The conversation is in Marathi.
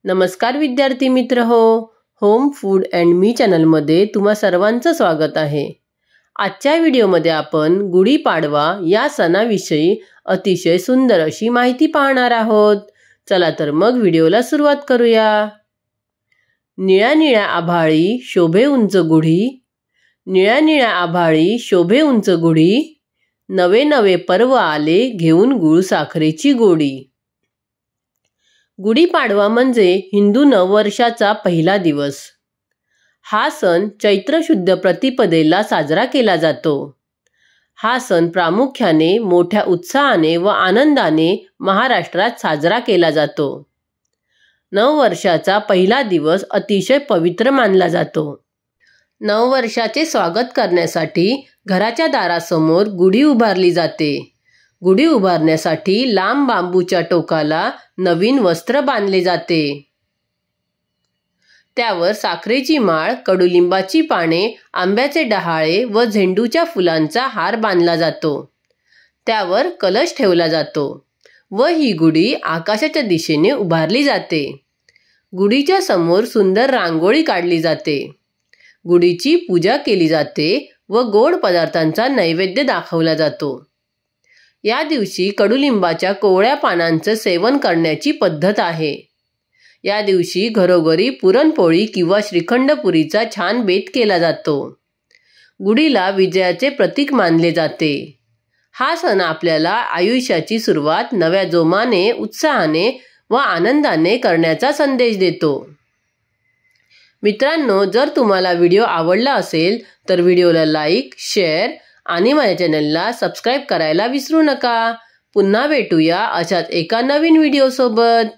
नमस्कार विद्यार्थी मित्र हो, होम फूड अँड मी चॅनलमध्ये तुम्हा सर्वांचं स्वागत आहे। आजच्या व्हिडिओमध्ये आपण गुढीपाडवा या सणाविषयी अतिशय सुंदर अशी माहिती पाहणार आहोत। चला तर मग व्हिडिओला सुरुवात करूया। निळ्या निळ्या आभाळी शोभे उंच गुढी, निळ्या निळ्या आभाळी शोभे उंच गुढी, नवे नवे पर्व आले घेऊन गुळ साखरेची गोडी। गुढीपाडवा म्हणजे हिंदू नववर्षाचा पहिला दिवस। हा सण चैत्र शुद्ध प्रतिपदेला साजरा केला जातो। हा सण प्रामुख्याने मोठ्या उत्साहाने व आनंदाने महाराष्ट्रात साजरा केला जातो। नववर्षाचा पहिला दिवस अतिशय पवित्र मानला जातो। नववर्षाचे स्वागत करण्यासाठी घराच्या दारासमोर गुढी उभारली जाते। गुढी उभारण्यासाठी लांब बांबूच्या टोकाला नवीन वस्त्र बांधले जाते। त्यावर साखरेची माळ, कडुलिंबाची पाने, आंब्याचे डहाळे व झेंडूच्या फुलांचा हार बांधला जातो। त्यावर कलश ठेवला जातो व ही गुढी आकाशाच्या दिशेने उभारली जाते। गुढीच्या समोर सुंदर रांगोळी काढली जाते। गुढीची पूजा केली जाते व गोड पदार्थांचा नैवेद्य दाखवला जातो। या दिवशी कडुलिंबाच्या कोवळ्या पानांचं सेवन करण्याची पद्धत आहे। या दिवशी घरोघरी पुरणपोळी किंवा श्रीखंडपुरीचा छान बेत केला जातो। गुढीला विजयाचे प्रतीक मानले जाते। हा सण आपल्याला आयुष्याची सुरुवात नव्या जोमाने, उत्साहाने व आनंदाने करण्याचा संदेश देतो। मित्रांनो, जर तुम्हाला व्हिडिओ आवडला असेल तर व्हिडिओला लाईक, शेअर आणि माझ्या चॅनलला सबस्क्राईब करायला विसरू नका। पुन्हा भेटूया अशाच एका नवीन व्हिडिओ सोबत।